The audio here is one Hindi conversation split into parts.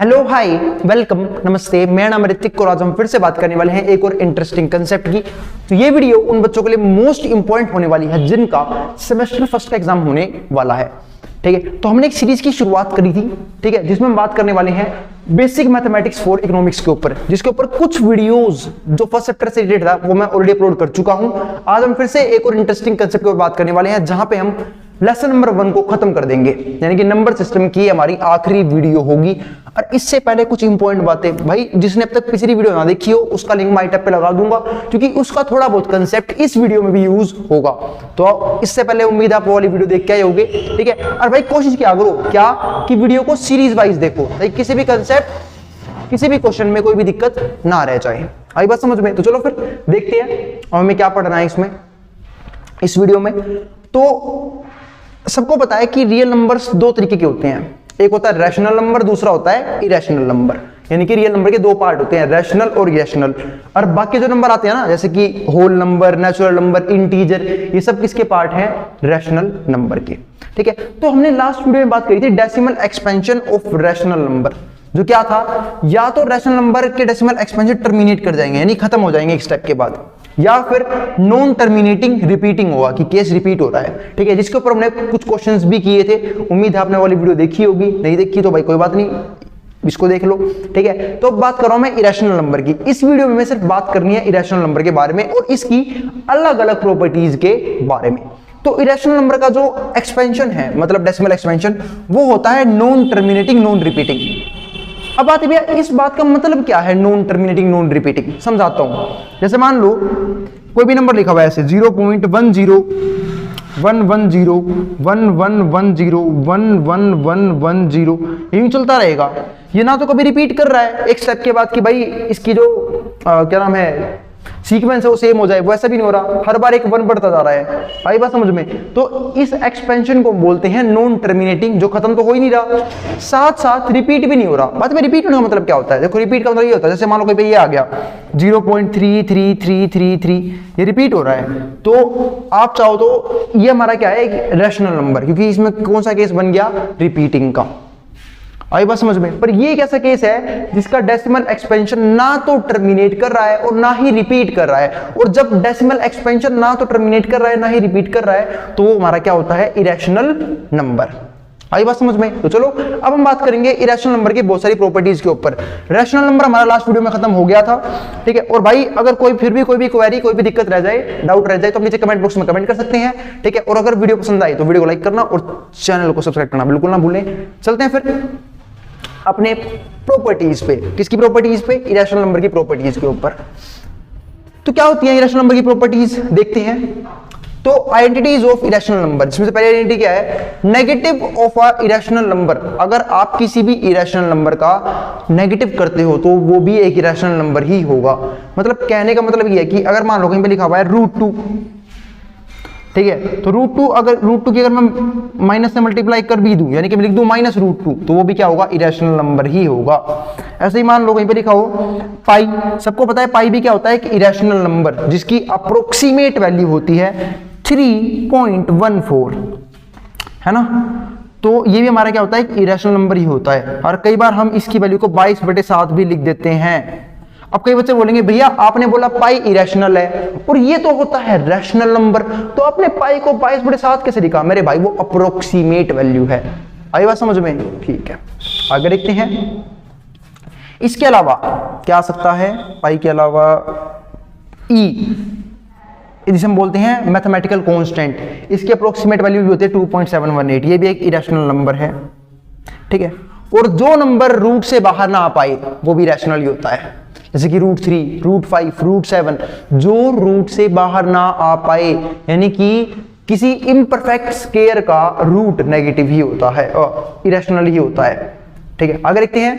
हेलो हाय वेलकम नमस्ते, मेरा नाम ऋतिक और आज हम फिर से बात करने वाले हैं एक और इंटरेस्टिंग कंसेप्ट की। तो ये वीडियो उन बच्चों के लिए मोस्ट इंपॉर्टेंट होने वाली है जिनका सेमेस्टर फर्स्ट का एग्जाम होने वाला है। ठीक है, तो हमने एक सीरीज की शुरुआत करी थी, ठीक है, जिसमें हम बात करने वाले हैं बेसिक मैथमेटिक्स फॉर इकोनॉमिक्स के ऊपर, जिसके ऊपर कुछ वीडियोस जो फर्स्ट चैप्टर से रिलेटेड था वो मैं ऑलरेडी अपलोड कर चुका हूं। आज हम फिर से एक और इंटरेस्टिंग कंसेप्ट के ऊपर बात करने वाले हैं जहां पे हम लेसन नंबर 1 को खत्म कर देंगे, यानी कि नंबर सिस्टम की हमारी आखिरी वीडियो होगी। और इससे पहले कुछ इंपॉर्टेंट बातें, भाई जिसने अब तक पिछली वीडियो ना देखी हो उसका लिंक मैं टैब पे लगा दूंगा, क्योंकि उसका थोड़ा बहुत कंसेप्ट इस वीडियो में भी यूज होगा। तो इससे पहले उम्मीद आप वो वाली वीडियो देख के आए होगे, ठीक है। और भाई कोशिश क्या करो क्या कि वीडियो को सीरीज वाइज देखो, भाई किसी भी कंसेप्ट किसी भी क्वेश्चन में कोई भी दिक्कत ना रह जाए। आई बात समझ में? तो चलो फिर देखते हैं और हमें क्या पढ़ना है इसमें, इस वीडियो में। तो सबको पता है कि रियल नंबर्स दो तरीके के होते हैं, एक होता है रैशनल नंबर, दूसरा होता है इरेशनल नंबर। यानी कि रियल नंबर के दो पार्ट होते हैं, रैशनल और इरेशनल। और बाकी जो नंबर आते हैं ना, जैसे कि whole number, natural number, integer, ये सब किसके पार्ट हैं? रैशनल नंबर के। ठीक है, तो हमने लास्ट वीडियो में बात करी थी decimal expansion of rational number, जो क्या था, या तो रैशनल नंबर के डेसिमल एक्सपेंशन टर्मिनेट कर जाएंगे यानी खत्म हो जाएंगे एक स्टेप के बाद, या फिर नॉन टर्मिनेटिंग रिपीटिंग होगा कि केस रिपीट हो रहा है। ठीक है, जिसके ऊपर हमने कुछ क्वेश्चंस भी किए थे, उम्मीद है आपने वाली वीडियो देखी होगी, नहीं देखी तो भाई कोई बात नहीं, इसको देख लो। ठीक है, तो अब बात कर रहा हूं मैं इरेशनल नंबर की। इस वीडियो में सिर्फ बात करनी है इरेशनल नंबर के बारे में और इसकी अलग अलग प्रॉपर्टीज के बारे में। तो इरेशनल नंबर का जो एक्सपेंशन है, मतलब डेसिमल एक्सपेंशन, वो होता है नॉन टर्मिनेटिंग नॉन रिपीटिंग। अब बात है भैया, इस बात का मतलब क्या है नॉन टर्मिनेटिंग नॉन रिपीटिंग? समझाता हूं। जैसे मान लो कोई भी नंबर लिखा हुआ है ऐसे 0.10 110 1110 11110, यूं चलता रहेगा। ये ना तो कभी रिपीट कर रहा है एक स्टेप के बाद कि भाई इसकी जो क्या नाम है सीक्वेंस है वो सेम हो जाए, वैसा भी नहीं हो रहा, हर बार एक 1 बढ़ता जा रहा है। आई बात समझ में? तो इस एक्सपेंशन को बोलते हैं नॉन टर्मिनेटिंग, जो खत्म तो हो ही नहीं रहा, साथ साथ रिपीट भी नहीं हो रहा। बात में रिपीट होने का मतलब क्या होता है? देखो रिपीट का मतलब ये होता है, जैसे मान लो कोई ये आ गया 0.33333, ये रिपीट हो रहा है, तो आप चाहो तो ये हमारा क्या है, एक रैशनल नंबर, क्योंकि इसमें कौन सा केस बन गया? रिपीटिंग का। आई बात समझ में? पर ये एक ऐसा केस है जिसका डेसिमल एक्सपेंशन ना तो टर्मिनेट कर रहा है और ना ही रिपीट कर रहा है, और जब डेसिमल एक्सपेंशन ना तो टर्मिनेट कर रहा है ना ही रिपीट कर रहा है तो वो हमारा क्या होता है? Irrational number. आई बात समझ में? तो चलो अब हम बात करेंगे इरेशनल नंबर की बहुत सारी प्रॉपर्टीज के ऊपर। रैशनल नंबर हमारा लास्ट वीडियो में खत्म हो गया था, ठीक है। और भाई अगर कोई फिर भी कोई भी क्वेरी, कोई भी दिक्कत रह जाए, डाउट रह जाए, तो नीचे कमेंट बॉक्स में कमेंट कर सकते हैं, ठीक है। और अगर वीडियो पसंद आई तो वीडियो को लाइक करना और चैनल को सब्सक्राइब करना बिल्कुल ना भूलें। चलते हैं फिर अपने प्रॉपर्टीज पे। किसकी प्रॉपर्टीज पे? इरेशनल नंबर की प्रॉपर्टीज के ऊपर। तो क्या होती है इरेशनल नंबर की प्रॉपर्टीज? देखते हैं। तो आइडेंटिटीज ऑफ इरेशनल नंबर, जिसमें से पहली आइडेंटिटी क्या है? Negative of a irrational number. अगर आप किसी भी इरेशनल नंबर का नेगेटिव करते हो तो वो भी एक इरेशनल नंबर ही होगा। मतलब कहने का मतलब ये है कि अगर मान लो कहीं पे लिखा हुआ है √2, ठीक है, तो √2, अगर √2 की अगर मैं माइनस से मल्टीप्लाई कर भी दूं, यानी कि मैं लिख दूं -√2, तो वो भी क्या होगा? इरेशनल नंबर ही होगा। ऐसे ही मान लो कहीं पे लिखा हो पाई, सबको पता है पाई भी क्या होता है? एक इरेशनल नंबर जिसकी अप्रोक्सीमेट वैल्यू होती है 3.14, है ना। तो ये भी हमारा क्या होता है? एक इरेशनल नंबर ही होता है। और कई बार हम इसकी वैल्यू को 22/7 भी लिख देते हैं। अब कई बच्चे बोलेंगे भैया आपने बोला पाई इरेशनल है और ये तो होता है रैशनल नंबर, तो आपने पाई को 22/7 कैसे लिखा? मेरे भाई वो अप्रोक्सीमेट वैल्यू है। आई बात समझ में? ठीक है, आगे देखते हैं। इसके अलावा क्या आ सकता है? पाई के अलावा ई, जिसे हम बोलते हैं मैथमेटिकल कांस्टेंट, इसकी अप्रोक्सीमेट वैल्यू भी होती है 2.718, ये भी एक इरेशनल नंबर है, ठीक है। और जो नंबर रूट से बाहर ना आ पाए वो भी रैशनल ही होता है, जैसे कि √3, √5, √7, जो रूट से बाहर ना आ पाए, यानी कि किसी इम्परफेक्ट स्क्वायर का रूट नेगेटिव ही होता है और इरेशनल ही होता है, ठीक है। आगे देखते हैं।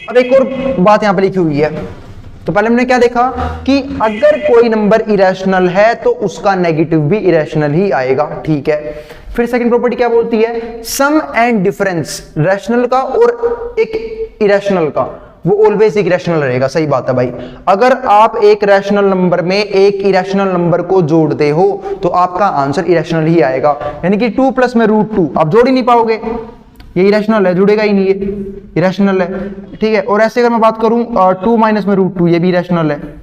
अब एक और बात यहां पर लिखी हुई है। तो पहले हमने क्या देखा कि अगर कोई नंबर इरेशनल है तो उसका नेगेटिव भी इरेशनल ही आएगा, ठीक है। फिर सेकंड प्रॉपर्टी क्या बोलती है? सम एंड डिफरेंस, रैशनल का और एक इरेशनल का, वो ऑलवेज एक इरेशनल रहेगा। सही बात है भाई। अगर आप एक रैशनल नंबर में एक इरेशनल नंबर को जोड़ते हो तो आपका आंसर इरेशनल ही आएगा। यानी कि 2 प्लस में √2 आप जोड़ ही नहीं पाओगे, ये इरेशनल है, जुड़ेगा ही नहीं, ये इरेशनल है। ठीक है, और ऐसे अगर मैं बात करूं 2 माइनस में √2, ये भी इरेशनल है।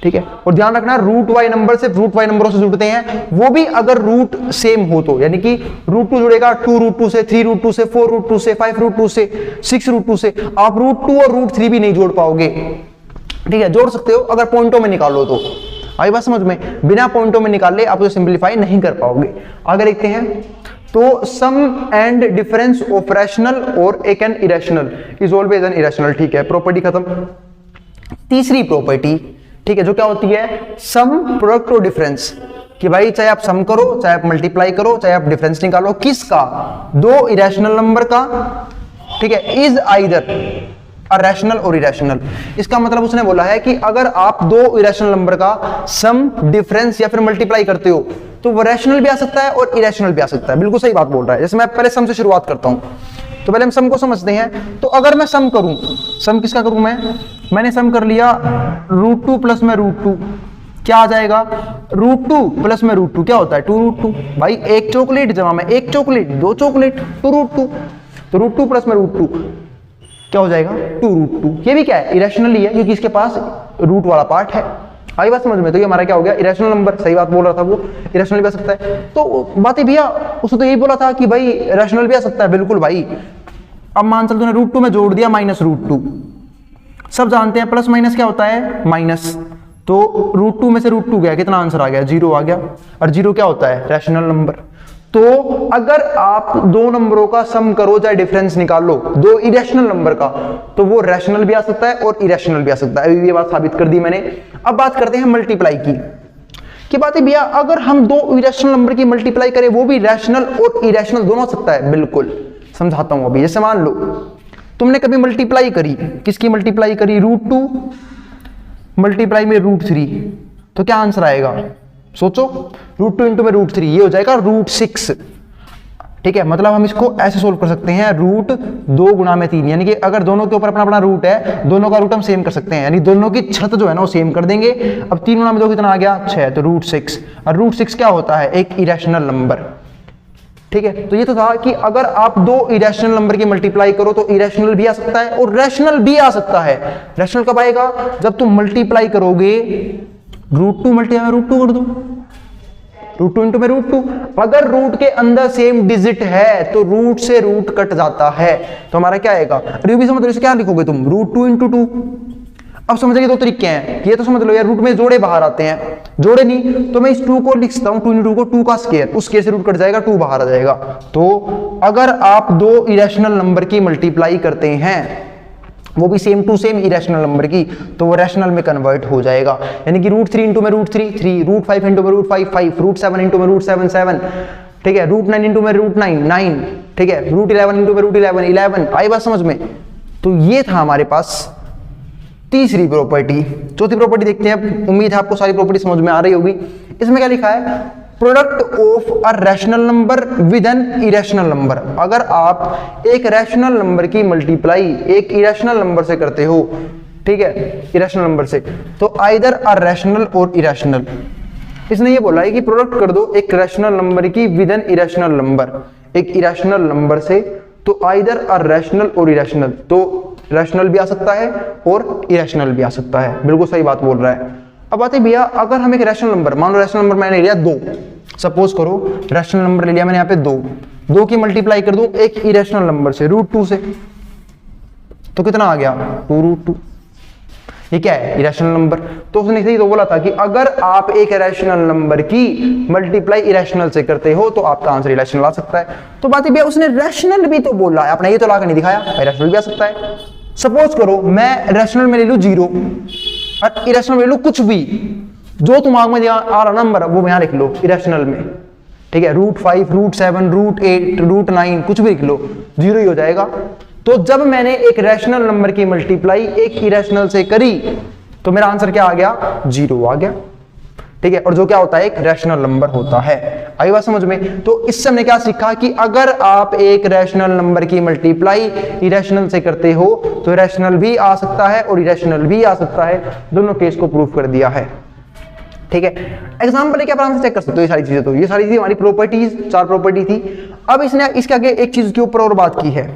ठीक है, और ध्यान रखना रूट वाई नंबर सिर्फ रूट वाई नंबरों से जुड़ते हैं, वो भी अगर रूट सेम हो तो, यानी कि √2 जुड़ेगा 2√2 से, 3√2 से, 4√2 से, 5√2 से, 6√2 से। आप √2 और √3 भी नहीं जोड़ पाओगे। ठीक है, जोड़ सकते हो अगर पॉइंटों में निकालो तो। आई बात समझ में? बिना पॉइंटों में निकाले आप उसे सिंप्लीफाई नहीं कर पाओगे। आगे देखते हैं, तो सम एंड डिफरेंस ऑफ रैशनल और एक an irrational is always an irrational. ठीक है, प्रॉपर्टी खत्म। तीसरी प्रॉपर्टी, ठीक है, जो क्या होती है, सम प्रोडक्ट और डिफरेंस, कि भाई चाहे आप सम करो, चाहे आप मल्टीप्लाई करो, चाहे आप डिफरेंस निकालो, किसका, दो इरेशनल नंबर का। ठीक है, इज आइदर रैशनल और इरेशनल। इसका मतलब उसने बोला है कि अगर आप दो इरेशनल नंबर का सम, डिफरेंस या फिर मल्टीप्लाई करते हो तो वो रैशनल भी आ सकता है और इरेशनल भी आ सकता है। बिल्कुल सही बात बोल रहा है। जैसे मैं पहले सम से शुरुआत करता हूं, तो पहले हम सम को समझते हैं। तो अगर मैं सम करूं, सम किसका करूं, मैंने सम कर लिया √2 प्लस में √2, क्या आ जाएगा, √2 प्लस में √2 क्या होता है, 2√2। भाई एक चॉकलेट जमा में एक चॉकलेट, दो चॉकलेट, 2√2। तो √2 प्लस में √2 क्या हो जाएगा, 2√2। ये भी क्या है, इरेशनल ही है, क्योंकि इसके पास रूट वाला पार्ट है। आई बात समझ में? तो ये हमारा क्या हो गया, इरेशनल नंबर। सही बात बोल रहा था वो, इरेशनल भी आ सकता है। तो बातें भैया, उसने तो यही बोला था कि भाई रैशनल भी आ सकता है। बिल्कुल भाई। अब मान चल तूने √2 में जोड़ दिया माइनस √2, सब जानते हैं प्लस माइनस क्या होता है, माइनस। तो √2 में से √2 गया, कितना आंसर आ गया, 0 आ गया। और 0 क्या होता है, रैशनल नंबर। तो अगर आप दो नंबरों का सम करो चाहे डिफरेंस निकालो, दो इरेशनल नंबर का, तो वो रैशनल भी आ सकता है और इरेशनल भी आ सकता है। ये बात साबित कर दी मैंने। अब बात करते हैं मल्टीप्लाई की बात है भैया, अगर हम दो इरेशनल नंबर की मल्टीप्लाई करें, वो भी रैशनल और इरेशनल दोनों हो सकता है। बिल्कुल समझाता हूं अभी। जैसे मान लो तुमने कभी मल्टीप्लाई करी, किसकी मल्टीप्लाई करी, √2 मल्टीप्लाई में √3, तो क्या आंसर आएगा, सोचो, √2 इंटू में √3, ये हो जाएगा √6। ठीक है, मतलब हम इसको ऐसे सोल्व कर सकते हैं, √2 गुणा में 3, यानी कि अगर दोनों के ऊपर अपना अपना रूट है, दोनों का रूट हम सेम कर सकते हैं, यानी दोनों की छत जो है ना वो सेम कर देंगे। अब 3 गुणा में 2 कितना आ गया, 6, तो √6। और √6 क्या होता है, एक इरेशनल नंबर। ठीक है, तो ये तो था कि अगर आप दो इरेशनल नंबर की मल्टीप्लाई करो तो इरेशनल भी आ सकता है और रैशनल भी आ सकता है। रैशनल कब आएगा, जब तुम मल्टीप्लाई करोगे, √2 मल्टीप्लाई में √2 कर दो, √2 इंटू में √2। अगर रूट के अंदर सेम डिजिट है तो रूट से रूट कट जाता है, तो हमारा क्या आएगा, भी समझ लो, क्या लिखोगे तुम, √2 इंटू 2। अब समझेंगे दो तरीके हैं, ये तो समझ लो यार, रूट में जोड़े बाहर आते हैं, जोड़े नहीं तो मैं इस 2 को लिख सकता हूं, 2 इंटू 2 को 2 का स्क्वायर, उस स्क्वायर से रूट कट जाएगा, 2 बाहर आ जाएगा। तो अगर आप दो इरेशनल नंबर की मल्टीप्लाई करते हैं, वो भी same to same irrational number की, तो वो रैशनल में कन्वर्ट हो जाएगा। यानी कि √3 इंटू में √3 3, √5 इंटू में √5 5, √7 इंटू में √7 7, ठीक है, √9 इंटू में √9 9, ठीक है, √11 इंटू में √11 11। आई बात समझ में? तो ये था हमारे पास तीसरी प्रॉपर्टी। चौथी प्रॉपर्टी देखते हैं। उम्मीद है आपको सारी प्रॉपर्टी समझ में आ रही होगी। इसमें क्या लिखा है, product of a rational number with an irrational number. अगर आप एक रैशनल नंबर की मल्टीप्लाई एक इरेशनल नंबर से करते हो, ठीक है, इरेशनल नंबर से, तो आइदर अ रैशनल और इरेशनल। इसने ये बोला है कि प्रोडक्ट कर दो एक रैशनल नंबर की विद एन इरेशनल नंबर, एक इरेशनल नंबर से, तो आइदर अ रैशनल और इरेशनल। तो रैशनल भी आ सकता है और इरेशनल भी आ सकता है। बिल्कुल सही बात बोल रहा है। अब आते भैया, अगर हम एक रैशनल नंबर, मान लो रैशनल नंबर मैंने लिया 2, सपोज करो रैशनल नंबर ले लिया मैंने यहाँ पे 2 की मल्टीप्लाई कर दूं एक इरेशनल नंबर से, √2 से, तो कितना आ गया, 2√2। ये क्या है, इरेशनल नंबर। तो उसने सही तो बोला था कि अगर आप एक रैशनल नंबर की मल्टीप्लाई इरेशनल से करते हो तो आपका आंसर इरेशनल आ सकता है। तो बात है भैया, उसने रैशनल भी तो बोला है, अपना ये तो ला कर नहीं दिखाया, इरेशनल भी आ सकता है। सपोज करो मैं रैशनल में ले लूं 0 और इरेशनल में ले लूं कुछ भी, जो दिमाग में आ रहा नंबर वो यहां लिख लो इरेशनल में, ठीक है, √5 √7 √8 √9 कुछ भी लिख लो, 0 ही हो जाएगा। तो जब मैंने एक रैशनल नंबर की मल्टीप्लाई एक इरेशनल से करी तो मेरा आंसर क्या आ गया, 0 आ गया। ठीक है, और जो क्या होता है, एक रैशनल नंबर होता है। आई बात समझ में? तो इससे हमने क्या सीखा कि अगर आप एक रैशनल नंबर की मल्टीप्लाई इरेशनल से करते हो तो रैशनल भी आ सकता है और इरेशनल भी आ सकता है, दोनों केस को प्रूव कर दिया है। ठीक है, एग्जाम्पल क्या आराम से चेक कर सकते हो ये सारी चीजें। तो ये सारी चीजें हमारी प्रॉपर्टीज, 4 प्रॉपर्टी थी। अब इसने इसके आगे एक चीज के ऊपर और बात की है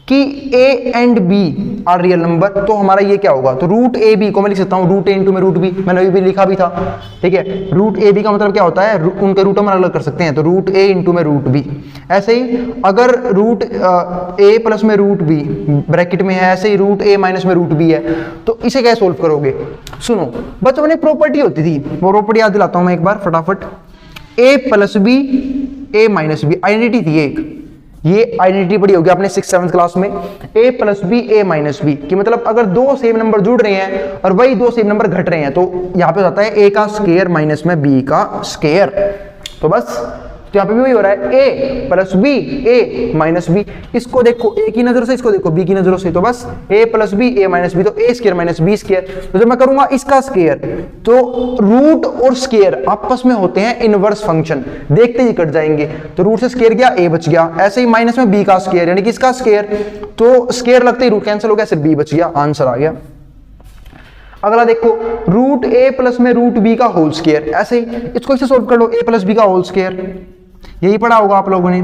कि a and b are real number, तो हमारा ये क्या होगा, तो रूट ए बी को मैं लिख सकता हूँ रूट ए इंटू में रूट बी, मैंने अभी भी लिखा भी था। ठीक है, रूट ए बी का मतलब क्या होता है, उनके रूट हम अलग अलग कर सकते हैं, तो रूट ए इंटू में रूट बी। ऐसे ही अगर रूट ए प्लस में रूट बी ब्रैकेट में है, ऐसे ही रूट ए माइनस में रूट बी है, तो इसे क्या सोल्व करोगे। सुनो बच्चों, में एक प्रॉपर्टी होती थी, वो प्रॉपर्टी याद दिलाता हूं मैं एक बार फटाफट। ए plus B A minus B identity थी एक, ये आइडेंटिटी पढ़ी होगी आपने 6th-7th क्लास में। a plus B A minus B की मतलब अगर दो सेम नंबर जुड़ रहे हैं और वही दो सेम नंबर घट रहे हैं तो यहां पे हो जाता है a का स्क्वायर माइनस में b का स्क्वायर। तो बस तो यहां पे भी वही हो रहा है, a plus B A minus B. इसको देखो a की नजरों से, इसको देखो b की नजरों से, तो बस a plus B A minus B, तो a square minus B square. तो जब मैं करूंगा इसका स्क्वायर, तो रूट और स्क्वायर आपस में होते हैं इनवर्स फंक्शन, देखते ही कट जाएंगे, तो रूट से स्क्वायर गया a बच गया। ऐसे ही माइनस में b का स्क्वायर यानी कि इसका स्क्वायर, तो स्क्वायर लगते ही रूट कैंसिल हो गया, सिर्फ b बच गया, आंसर आ गया। अगला देखो, रूट a प्लस में रूट b का होल स्क्वायर, ऐसे ही इसको इसे सोल्व कर लो, a प्लस बी का होल स्क्वायर, यही पढ़ा होगा आप लोगों ने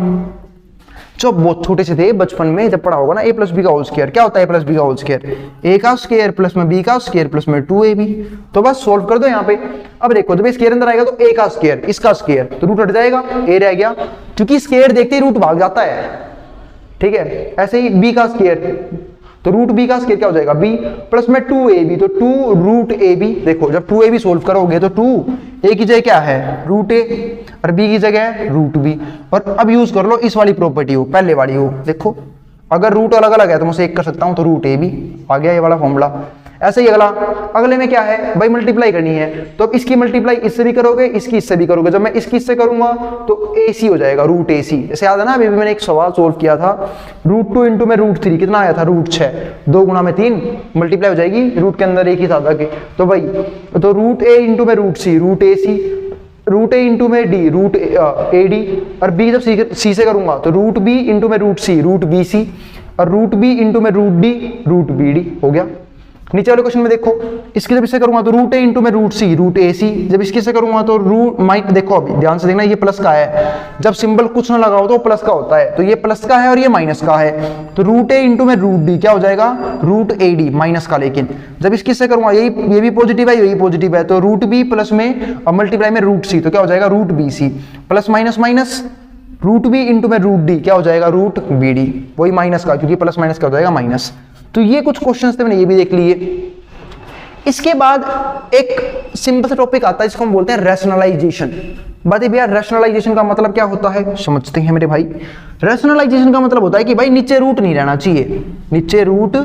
जो बहुत छोटे से थे बचपन में, जब पढ़ा होगा ना, a प्लस बी का होल स्क्वायर। क्या होता है a प्लस बी का होल स्क्वायर, a का स्क्वायर प्लस में b का स्क्वायर प्लस में 2ab। तो बस सोल्व कर दो यहाँ पे। अब देखो जब स्क्वायर अंदर आएगा तो a का स्क्वायर इसका स्क्वायर, तो रूट हट जाएगा, a रह गया, क्योंकि स्क्वायर देखते ही रूट भाग जाता है। ठीक है, ऐसे ही b का स्क्वायर, तो रूट b का स्क्वायर क्या हो जाएगा b प्लस में 2ab, तो 2 रूट ab। देखो जब 2ab सोल्व करोगे तो 2 a की जगह क्या है रूट a और b की जगह है रूट b। और अब यूज कर लो इस वाली प्रॉपर्टी हो, पहले वाली हो। देखो अगर रूट अलग अलग है तो मैं उसे एक कर सकता हूं, तो रूट ab आ गया ये वाला फॉर्मूला। ऐसे ही अगले में क्या है भाई, मल्टीप्लाई करनी है, तो अब इसकी मल्टीप्लाई इससे भी करोगे, इसकी इससे भी करोगे। जब मैं इसकी इससे करूंगा तो AC हो जाएगा, रूट AC। जैसे याद है ना, अभी मैंने एक सवाल सोल्व किया था, रूट 2 इंटू में रूट 3 कितना आया था, रूट 6, 2 गुणा में 3 मल्टीप्लाई हो जाएगी, रूट के अंदर एक ही था के। तो भाई तो रूट A इंटू में root C root AC, root A into में D रूट AD, और B जब C से करूंगा तो रूट B इंटू में रूट C रूट BC, और रूट B इंटू में रूट D रूट BD हो गया। नीचे वाले क्वेश्चन में देखो, इसके जब इससे करूंगा तो रूट A इंटू में रूट C रूट AC, जब इसके से करूंगा तो रूट माइनस, देखो अभी ध्यान से देखना, ये प्लस का है, जब सिंबल कुछ ना लगाओ तो प्लस का होता है, तो ये प्लस का है और ये माइनस का है, तो रूट A इंटू में रूट D क्या हो जाएगा रूट AD माइनस का। लेकिन जब इसके से करूंगा ये भी पॉजिटिव है, यही पॉजिटिव है, तो रूट B प्लस में और मल्टीप्लाई में रूट C, तो क्या हो जाएगा root BC plus minus minus root B into में रूट D क्या हो जाएगा रूट BD, वही माइनस का, क्योंकि प्लस माइनस क्या हो जाएगा माइनस। तो ये कुछ क्वेश्चंस थे, मैंने ये भी देख लिए। इसके बाद एक सिंपल सा टॉपिक आता है जिसको हम बोलते हैं रैशनलाइजेशन। बताइए भैया रैशनलाइजेशन का मतलब क्या होता है, समझते हैं मेरे भाई। रैशनलाइजेशन का मतलब होता है कि भाई नीचे रूट नहीं रहना चाहिए, नीचे रूट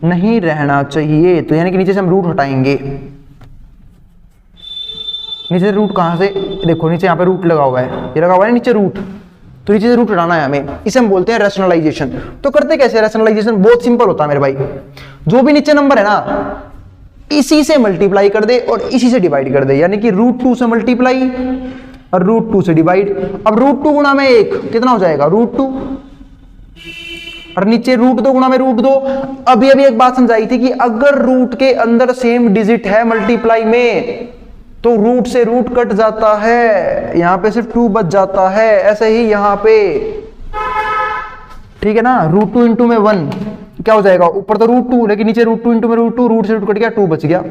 नहीं रहना चाहिए, तो यानी कि नीचे से हम रूट हटाएंगे। नीचे रूट कहां से, देखो नीचे यहाँ पे रूट लगा हुआ है, ये लगा हुआ है नीचे रूट, तो नीचे से रूट हटाना है हमें, इसे हम बोलते हैं रैशनलाइजेशन। तो करते कैसे रैशनलाइजेशन, बहुत सिंपल होता है मेरे भाई। जो भी नीचे नंबर है ना, इसी से मल्टीप्लाई कर दे और इसी से डिवाइड कर दे, यानी कि रूट 2 से मल्टीप्लाई और रूट 2 से डिवाइड। अब रूट 2 गुणा में 1 कितना हो जाएगा रूट 2, और नीचे रूट 2 गुणा में रूट 2। अभी एक बात समझाई थी कि अगर रूट के अंदर सेम डिजिट है मल्टीप्लाई में तो रूट से रूट कट जाता है, यहां पे सिर्फ 2 बच जाता है। ऐसे ही यहां पे, ठीक है ना, रूट 2 इंटू में 1 क्या हो जाएगा, ऊपर तो रूट 2 लेकिन नीचे रूट 2 इंटू में रूट 2, रूट से रूट कट गया 2 बच गया,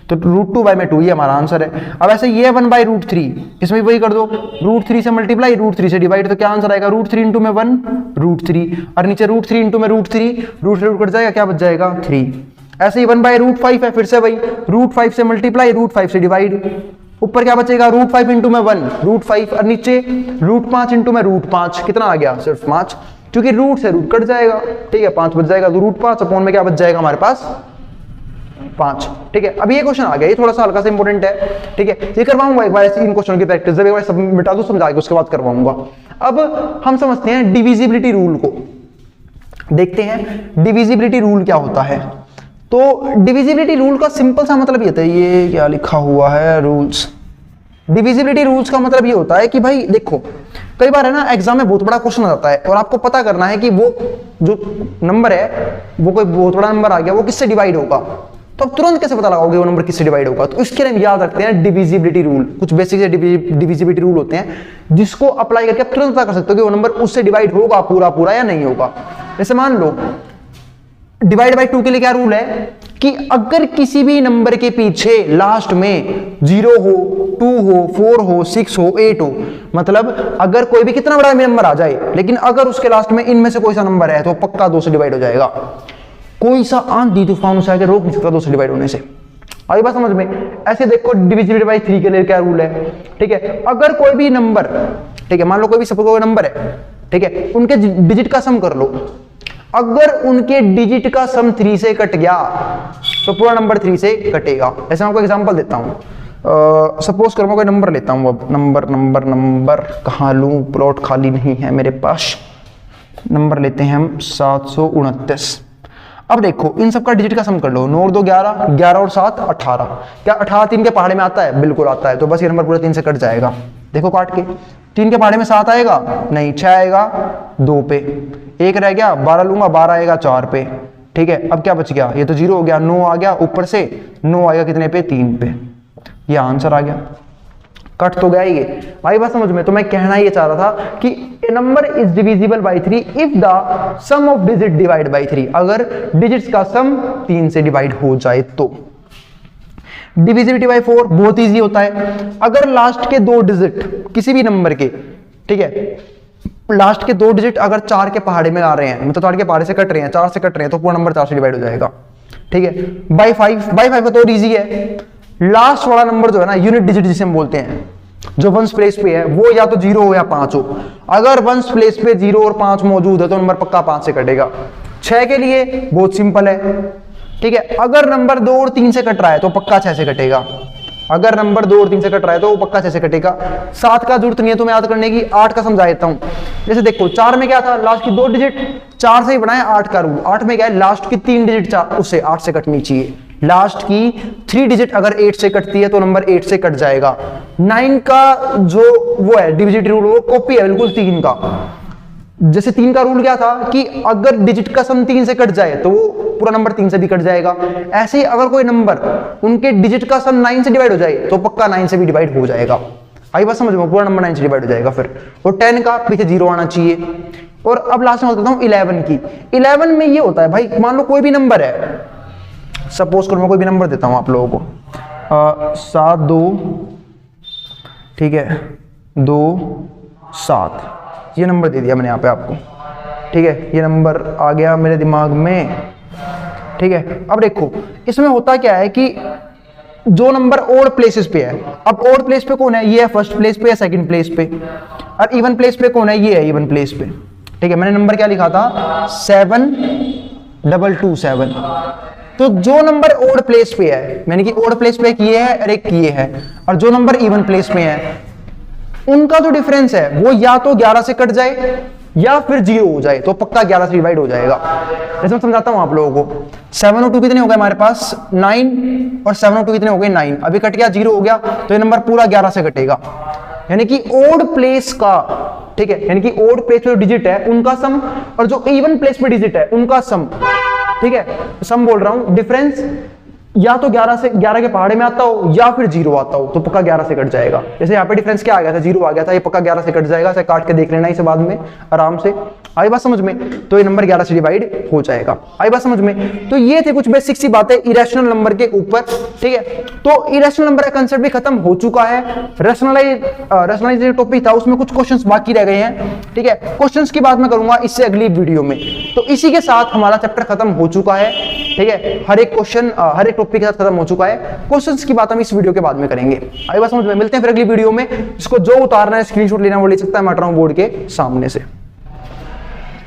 तो रूट 2 बाय में 2 ये हमारा आंसर है। अब ऐसे ये 1 बाय रूट 3, इसमें वही कर दो, रूट 3 से मल्टीप्लाई रूट 3 से डिवाइड, तो क्या आंसर आएगा रूट 3 इंटू में 1 रूट 3, और नीचे रूट 3 इंटू में रूट 3, रूट से रूट कट जाएगा क्या बच जाएगा 3। ऐसे ही 1 बाय रूट 5 है, फिर से वही रूट 5 से मल्टीप्लाई रूट 5 से डिवाइड, ऊपर क्या बचेगा रूट 5 इंटू में 1 रूट 5, और नीचे रूट 5 इंटू में रूट 5, कितना आ गया सिर्फ 5, क्योंकि रूट से रूट कट जाएगा, ठीक है 5 बच जाएगा, तो रूट 5 अपॉन में क्या बच जाएगा हमारे पास 5। ठीक है, अब ये क्वेश्चन आ गया, ये थोड़ा सा हल्का सा इंपॉर्टेंट है, ठीक है, ये करवाऊंगा एक बार इन क्वेश्चन की प्रैक्टिस, जब एक बार सब मिटा दो समझा के उसके बाद करवाऊंगा। अब हम समझते हैं डिविजिबिलिटी रूल को, देखते हैं डिविजिबिलिटी रूल क्या होता है। तो डिविजिबिलिटी रूल का सिंपल सा मतलब ये होता है, ये क्या लिखा हुआ है रूल्स, डिविजिबिलिटी रूल्स का मतलब ये होता है कि भाई देखो, कई बार है ना एग्जाम में बहुत बड़ा क्वेश्चन आ जाता है और आपको पता करना है कि वो जो नंबर है, वो कोई बहुत बड़ा नंबर आ गया, वो किससे डिवाइड होगा, तो अब तुरंत कैसे पता लगाओगे वो नंबर किससे डिवाइड होगा। तो इसके लिए हम याद रखते हैं डिविजिबिलिटी रूल, कुछ बेसिक से डिविजिबिलिटी रूल होते हैं जिसको अप्लाई करके आप तुरंत पता कर सकते हो कि वो नंबर उससे डिवाइड होगा पूरा पूरा या नहीं होगा। जैसे मान लो डिवाइड बाई 2 के लिए क्या रूल है कि अगर किसी भी नंबर के पीछे लास्ट में 0 हो, 2 हो, 4 हो, 6 हो, 8 हो, मतलब अगर कोई भी कितना बड़ा नंबर आ जाए लेकिन अगर उसके लास्ट में इनमें से कोई सा नंबर है तो पक्का 2 से डिवाइड हो जाएगा। कोई सा आंधी तूफान उसे आके रोक नहीं सकता 2 से डिवाइड होने से। आई बात समझ में। ऐसे देखो डिविजिबिलिटी बाई 3 के लिए क्या रूल है, ठीक है, अगर कोई भी नंबर, ठीक है, मान लो कोई भी सपोज कोई नंबर है, ठीक है, उनके डिजिट का सम कर लो, अगर उनके डिजिट का सम 3 से कट गया तो पूरा नंबर 3 से कटेगा। ऐसे मैं आपको एग्जांपल देता हूं, सपोज करो मैं कोई नंबर लेता हूं, अब नंबर कहां लूं, प्लॉट खाली नहीं है मेरे पास, नंबर लेते हैं हम 729। अब देखो इन सबका डिजिट का सम कर लो, 9 और 2 11, 11 और 7 18। क्या 18 3 के पहाड़े में आता है? बिल्कुल आता है। तो बस ये नंबर पूरा 3 से कट जाएगा। देखो काट के 3 के पहाड़े में 7 आएगा नहीं, 6 आएगा 2 पे, 1 रह गया, 12 लूंगा, 12 आएगा 4 पे, ठीक है। अब क्या बच गया, ये तो 0 हो गया, 9 आ गया ऊपर से, 9 आएगा कितने पे, 3 पे, ये आंसर आ गया। कट तो गया ही ये। भाई बात समझ में। तो मैं कहना ये चाह रहा था कि a number is divisible by 3 if the sum of digit divide by 3, अगर डिजिट्स का सम 3 से डिवाइड हो जाए तो। डिविजिबिलिटी बाई 4 बहुत इजी होता है, अगर लास्ट के 2 डिजिट किसी भी नंबर के, ठीक है, लास्ट के 2 डिजिट अगर 4 के पहाड़े में आ रहे हैं, मतलब 4 के पहाड़े से कट रहे हैं, 4 से कट रहे हैं, तो पूरा नंबर 4 से डिवाइड हो जाएगा, ठीक है। बाई 5 का तो इजी है, लास्ट वाला नंबर जो है ना, यूनिट डिजिट जिसे हम बोलते हैं, जो वंस प्लेस पे है, वो या तो 0 हो या 5 हो। अगर वंस प्लेस पे 0 और 5 मौजूद है तो नंबर पक्का 5 से कटेगा। 6 के लिए बहुत सिंपल है, ठीक है, अगर नंबर 2 और 3 से कट रहा है तो पक्का 6 से कटेगा। अगर नंबर 2 और 3 से कट रहा है तो वो पक्का 6 से कटेगा। 7 का जरूरत नहीं है तुम्हें याद करने की, 8 का समझा देता हूं। जैसे देखो 4 में क्या था, लास्ट की 2 डिजिट 4 से ही बनाया 8 का रूल। 8 में क्या है, लास्ट की 3 डिजिट उससे 8 से कटनी चाहिए। लास्ट की 3 डिजिट अगर 8 से कटती है तो नंबर 8 से कट जाएगा। 9 का जो वो है डिविजिट रूल, वो कॉपी है बिल्कुल 3 का। जैसे 3 का रूल क्या था कि अगर डिजिट का सम 3 से कट जाए तो वो पूरा नंबर 3 से भी कट जाएगा। ऐसे ही अगर कोई नंबर उनके डिजिट का सम 9 से डिवाइड हो जाए तो पक्का 9 से भी डिवाइड हो जाएगा। आई बात समझ में, पूरा नंबर 9 से डिवाइड हो जाएगा फिर। और 10 का पीछे 0 आना चाहिए। और अब लास्ट में बताता हूं 11 की। 11 में ये होता है भाई, मान लो कोई भी नंबर है, सपोज करो मैं कोई भी नंबर देता हूं आप लोगों को, 7 2, ठीक है, 2 7, ये नंबर दे दिया मैंने यहाँ पे आपको, ठीक है, ये नंबर आ गया मेरे दिमाग में, ठीक है। अब देखो इसमें होता क्या है कि जो नंबर ओड प्लेसेस पे है, अब ओड प्लेस पे कौन है, ये है फर्स्ट प्लेस पे या सेकंड प्लेस पे, और इवन प्लेस पे कौन है, ये है इवन प्लेस पे, ठीक है। मैंने नंबर क्या लिखा था, 7 2 2 7। तो जो नंबर ओड प्लेस पे है, यानी कि ओड प्लेस पे एक ये है और एक ये है, और जो नंबर इवन प्लेस में है, उनका जो डिफरेंस है वो या तो 11 से कट जाए या फिर 0 हो जाए, तो पक्का 11 से डिवाइड हो जाएगा। जैसे मैं समझाता हूं आप लोगों को, 7 और 2 कितने हो गए हमारे पास, 9, और 7 और 2 कितने हो गए, 9। अभी कट गया, 0 हो गया, तो ये नंबर पूरा 11 से कटेगा। यानी कि ओड प्लेस का, ठीक है, यानी कि ओड प्लेस पे जो डिजिट है उनका सम, और जो इवन प्लेस पे डिजिट है उनका सम, ठीक है, सम बोल रहा हूं, डिफरेंस या तो 11 के पहाड़े में आता हो या फिर 0 आता हो, तो पक्का 11 से कट जाएगा। जैसे यहाँ पे डिफरेंस क्या आ गया था, 0 आ गया था, ये पक्का 11 से कट जाएगा। इसे काट के देख लेना इसे बाद में आराम से। आई बात समझ में, तो ये नंबर 11 से डिवाइड हो जाएगा। आई बात समझ में। तो ये थे कुछ बेसिक सी बातें इरेशनल नंबर के ऊपर, ठीक है। तो इरेशनल नंबर का कंसेप्ट भी खत्म हो चुका है। रैशनलाइज टॉपिक था, उसमें कुछ क्वेश्चंस बाकी रह गए हैं, ठीक है। क्वेश्चंस की बात मैं करूंगा इससे अगली वीडियो में। तो इसी के साथ हमारा चैप्टर खत्म हो चुका है, ठीक है। हर एक क्वेश्चन हर एक टॉपिक के साथ खत्म हो चुका है। क्वेश्चंस की बात हम इस वीडियो के बाद में करेंगे। आई बात समझ में। मिलते हैं फिर अगली वीडियो में। इसको जो उतारना है, स्क्रीनशॉट लेना वो ले सकता है, मैं हट रहा हूं बोर्ड के सामने से।